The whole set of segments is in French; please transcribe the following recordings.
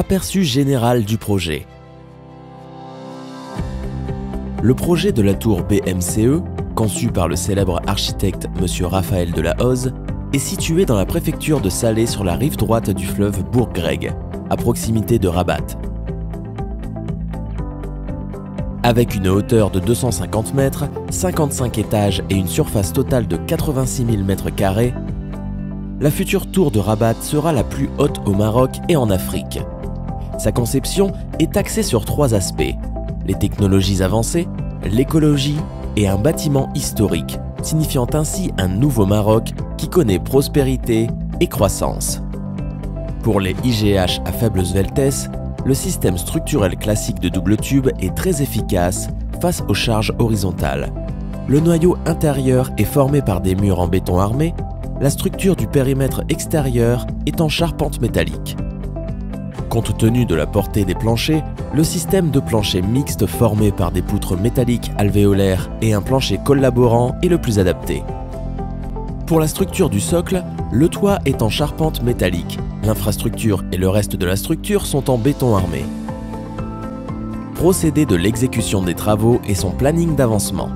Aperçu général du projet. Le projet de la tour BMCE, conçu par le célèbre architecte M. Raphaël Delahoz, est situé dans la préfecture de Salé sur la rive droite du fleuve Bourg-Greg, à proximité de Rabat. Avec une hauteur de 250 mètres, 55 étages et une surface totale de 86 000 m², la future tour de Rabat sera la plus haute au Maroc et en Afrique. Sa conception est axée sur 3 aspects: les technologies avancées, l'écologie et un bâtiment historique, signifiant ainsi un nouveau Maroc qui connaît prospérité et croissance. Pour les IGH à faible sveltesse, le système structurel classique de double tube est très efficace face aux charges horizontales. Le noyau intérieur est formé par des murs en béton armé, la structure du périmètre extérieur est en charpente métallique. Compte tenu de la portée des planchers, le système de plancher mixte formé par des poutres métalliques alvéolaires et un plancher collaborant est le plus adapté. Pour la structure du socle, le toit est en charpente métallique. L'infrastructure et le reste de la structure sont en béton armé. Procédé de l'exécution des travaux et son planning d'avancement.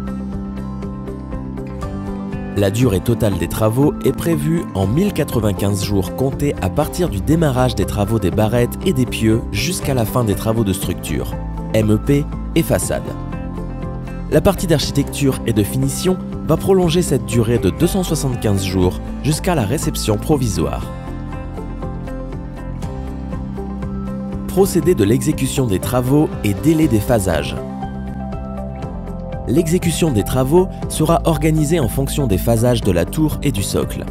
La durée totale des travaux est prévue en 1095 jours comptés à partir du démarrage des travaux des barrettes et des pieux jusqu'à la fin des travaux de structure, MEP et façade. La partie d'architecture et de finition va prolonger cette durée de 275 jours jusqu'à la réception provisoire. Procédé de l'exécution des travaux et délai des phasages. L'exécution des travaux sera organisée en fonction des phasages de la tour et du socle.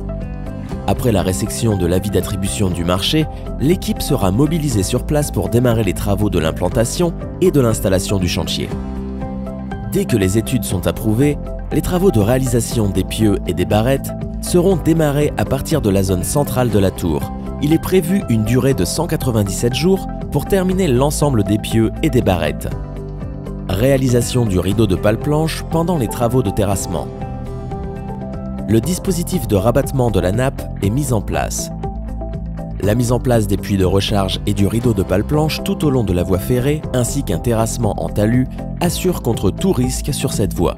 Après la réception de l'avis d'attribution du marché, l'équipe sera mobilisée sur place pour démarrer les travaux de l'implantation et de l'installation du chantier. Dès que les études sont approuvées, les travaux de réalisation des pieux et des barrettes seront démarrés à partir de la zone centrale de la tour. Il est prévu une durée de 197 jours pour terminer l'ensemble des pieux et des barrettes. Réalisation du rideau de pale-planche pendant les travaux de terrassement. Le dispositif de rabattement de la nappe est mis en place. La mise en place des puits de recharge et du rideau de pale-planche tout au long de la voie ferrée ainsi qu'un terrassement en talus assure contre tout risque sur cette voie.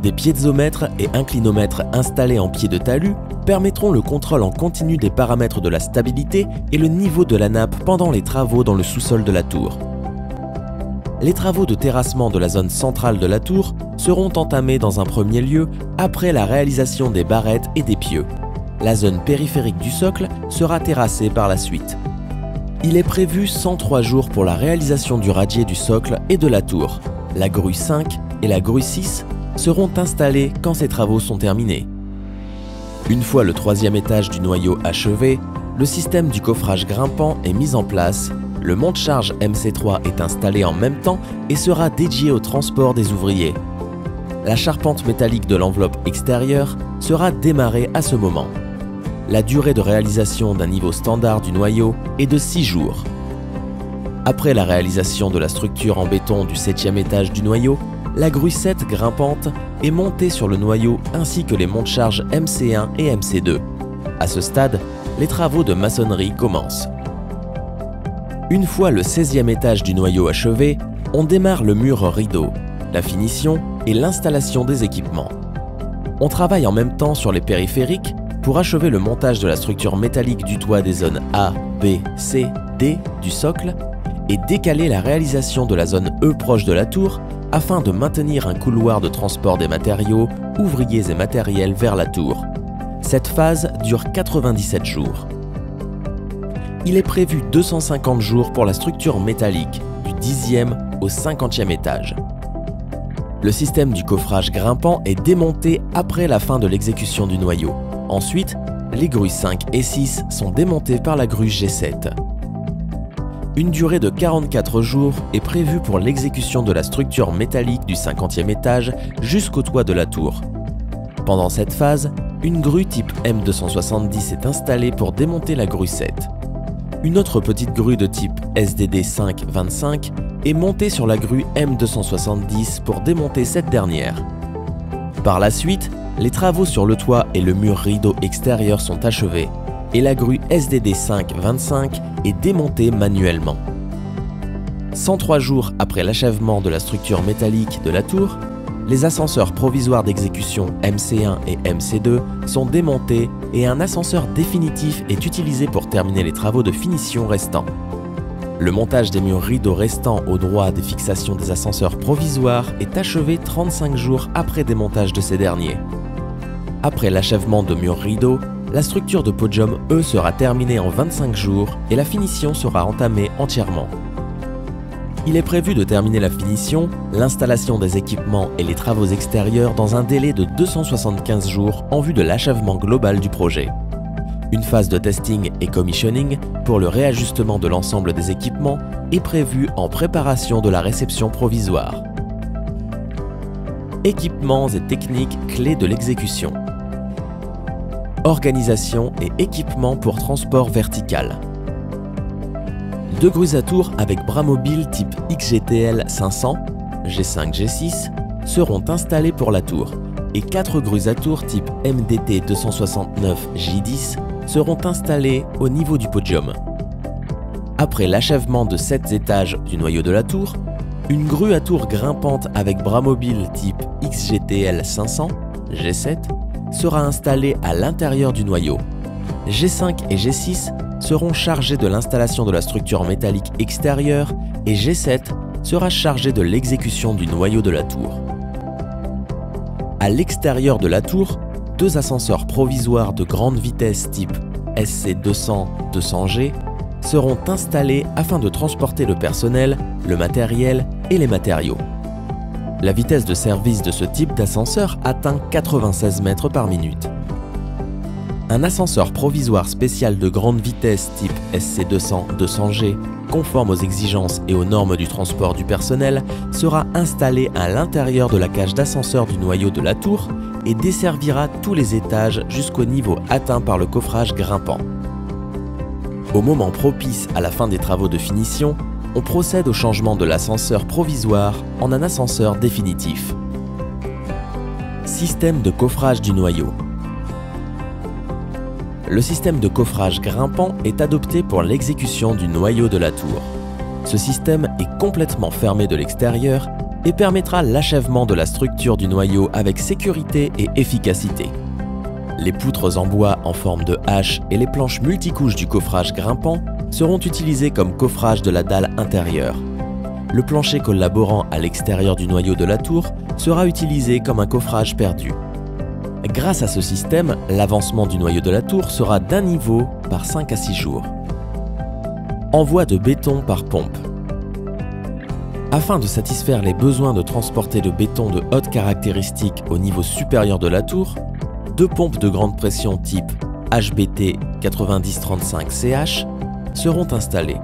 Des piézomètres et inclinomètres installés en pied de talus permettront le contrôle en continu des paramètres de la stabilité et le niveau de la nappe pendant les travaux dans le sous-sol de la tour. Les travaux de terrassement de la zone centrale de la tour seront entamés dans un premier lieu après la réalisation des barrettes et des pieux. La zone périphérique du socle sera terrassée par la suite. Il est prévu 103 jours pour la réalisation du radier du socle et de la tour. La grue 5 et la grue 6 seront installées quand ces travaux sont terminés. Une fois le 3e étage du noyau achevé, le système du coffrage grimpant est mis en place. Le monte-charge MC3 est installé en même temps et sera dédié au transport des ouvriers. La charpente métallique de l'enveloppe extérieure sera démarrée à ce moment. La durée de réalisation d'un niveau standard du noyau est de 6 jours. Après la réalisation de la structure en béton du 7e étage du noyau, la grue 7 grimpante est montée sur le noyau ainsi que les monte-charges MC1 et MC2. À ce stade, les travaux de maçonnerie commencent. Une fois le 16e étage du noyau achevé, on démarre le mur rideau, la finition et l'installation des équipements. On travaille en même temps sur les périphériques pour achever le montage de la structure métallique du toit des zones A, B, C, D du socle et décaler la réalisation de la zone E proche de la tour afin de maintenir un couloir de transport des matériaux, ouvriers et matériels vers la tour. Cette phase dure 97 jours. Il est prévu 250 jours pour la structure métallique, du 10e au 50e étage. Le système du coffrage grimpant est démonté après la fin de l'exécution du noyau. Ensuite, les grues 5 et 6 sont démontées par la grue G7. Une durée de 44 jours est prévue pour l'exécution de la structure métallique du 50e étage jusqu'au toit de la tour. Pendant cette phase, une grue type M270 est installée pour démonter la grue 7. Une autre petite grue de type SDD 525 est montée sur la grue M270 pour démonter cette dernière. Par la suite, les travaux sur le toit et le mur rideau extérieur sont achevés. et la grue SDD 525 est démontée manuellement. 103 jours après l'achèvement de la structure métallique de la tour, les ascenseurs provisoires d'exécution MC1 et MC2 sont démontés et un ascenseur définitif est utilisé pour terminer les travaux de finition restants. Le montage des murs rideaux restants au droit des fixations des ascenseurs provisoires est achevé 35 jours après démontage de ces derniers. Après l'achèvement de murs rideaux, la structure de podium E sera terminée en 25 jours et la finition sera entamée entièrement. Il est prévu de terminer la finition, l'installation des équipements et les travaux extérieurs dans un délai de 275 jours en vue de l'achèvement global du projet. Une phase de testing et commissioning pour le réajustement de l'ensemble des équipements est prévue en préparation de la réception provisoire. Équipements et techniques clés de l'exécution. Organisation et équipements pour transport vertical. 2 grues à tour avec bras mobile type XGTL 500, G5, G6 seront installées pour la tour et 4 grues à tour type MDT 269 J10 seront installées au niveau du podium. Après l'achèvement de 7 étages du noyau de la tour, une grue à tour grimpante avec bras mobile type XGTL 500, G7 sera installée à l'intérieur du noyau. G5 et G6 seront chargés de l'installation de la structure métallique extérieure et G7 sera chargé de l'exécution du noyau de la tour. À l'extérieur de la tour, 2 ascenseurs provisoires de grande vitesse type SC200-200G seront installés afin de transporter le personnel, le matériel et les matériaux. La vitesse de service de ce type d'ascenseur atteint 96 mètres par minute. Un ascenseur provisoire spécial de grande vitesse type SC200-200G, conforme aux exigences et aux normes du transport du personnel, sera installé à l'intérieur de la cage d'ascenseur du noyau de la tour et desservira tous les étages jusqu'au niveau atteint par le coffrage grimpant. Au moment propice à la fin des travaux de finition, on procède au changement de l'ascenseur provisoire en un ascenseur définitif. Système de coffrage du noyau. Le système de coffrage grimpant est adopté pour l'exécution du noyau de la tour. Ce système est complètement fermé de l'extérieur et permettra l'achèvement de la structure du noyau avec sécurité et efficacité. Les poutres en bois en forme de hache et les planches multicouches du coffrage grimpant seront utilisées comme coffrage de la dalle intérieure. Le plancher collaborant à l'extérieur du noyau de la tour sera utilisé comme un coffrage perdu. Grâce à ce système, l'avancement du noyau de la tour sera d'un niveau par 5 à 6 jours. Envoi de béton par pompe. Afin de satisfaire les besoins de transporter le béton de haute caractéristique au niveau supérieur de la tour, 2 pompes de grande pression type HBT 9035CH seront installées.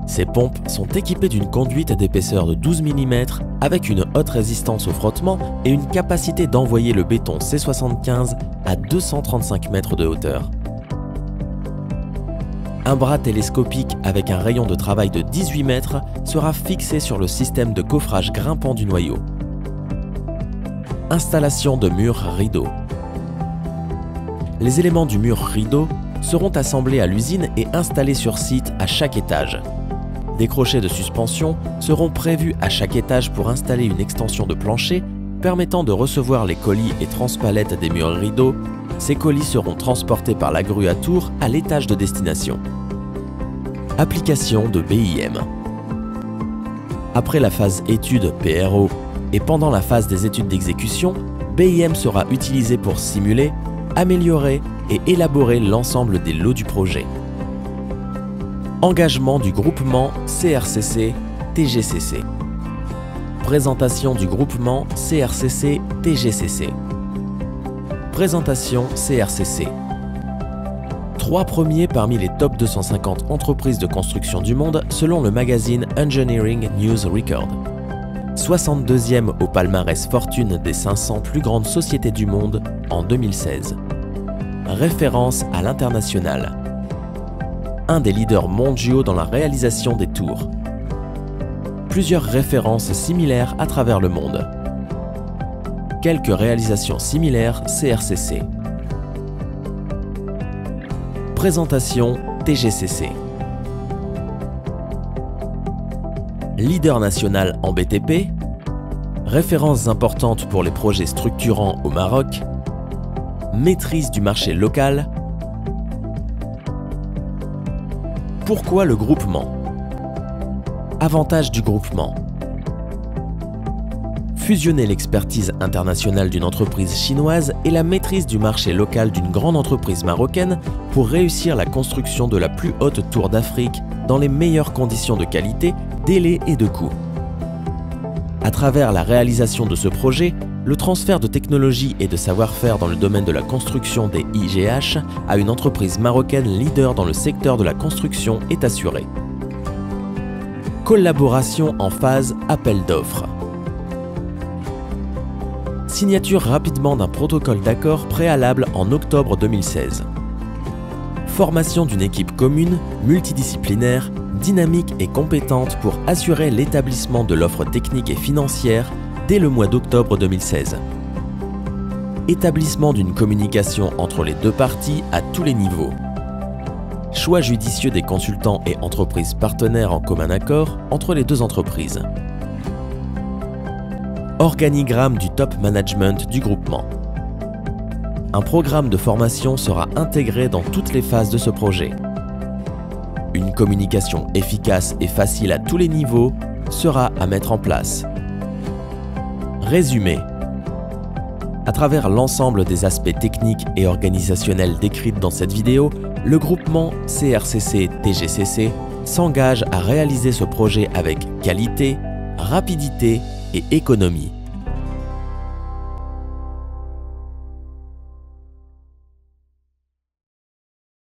Ces pompes sont équipées d'une conduite d'épaisseur de 12 mm avec une haute résistance au frottement et une capacité d'envoyer le béton C75 à 235 mètres de hauteur. Un bras télescopique avec un rayon de travail de 18 mètres sera fixé sur le système de coffrage grimpant du noyau. Installation de murs rideaux. Les éléments du mur rideau seront assemblés à l'usine et installés sur site à chaque étage. Des crochets de suspension seront prévus à chaque étage pour installer une extension de plancher permettant de recevoir les colis et transpalettes des murs rideaux. Ces colis seront transportés par la grue à tour à l'étage de destination. Application de BIM. Après la phase étude PRO et pendant la phase des études d'exécution, BIM sera utilisé pour simuler, améliorer et élaborer l'ensemble des lots du projet. Engagement du groupement CRCC-TGCC. Présentation du groupement CRCC-TGCC. Présentation CRCC. 3 premiers parmi les top 250 entreprises de construction du monde selon le magazine Engineering News Record. 62e au palmarès Fortune des 500 plus grandes sociétés du monde en 2016. Référence à l'international. Un des leaders mondiaux dans la réalisation des tours. Plusieurs références similaires à travers le monde. Quelques réalisations similaires CRCC. Présentation TGCC. Leader national en BTP, références importantes pour les projets structurants au Maroc, maîtrise du marché local. Pourquoi le groupement? Avantages du groupement. Fusionner l'expertise internationale d'une entreprise chinoise et la maîtrise du marché local d'une grande entreprise marocaine pour réussir la construction de la plus haute tour d'Afrique dans les meilleures conditions de qualité, délai et de coût. À travers la réalisation de ce projet, le transfert de technologie et de savoir-faire dans le domaine de la construction des IGH à une entreprise marocaine leader dans le secteur de la construction est assuré. Collaboration en phase appel d'offres. Signature rapidement d'un protocole d'accord préalable en octobre 2016. Formation d'une équipe commune, multidisciplinaire, dynamique et compétente pour assurer l'établissement de l'offre technique et financière dès le mois d'octobre 2016. Établissement d'une communication entre les deux parties à tous les niveaux. Choix judicieux des consultants et entreprises partenaires en commun accord entre les deux entreprises. Organigramme du top management du groupement. Un programme de formation sera intégré dans toutes les phases de ce projet. Une communication efficace et facile à tous les niveaux sera à mettre en place. Résumé. À travers l'ensemble des aspects techniques et organisationnels décrits dans cette vidéo, le groupement CRCC-TGCC s'engage à réaliser ce projet avec qualité, rapidité et économie.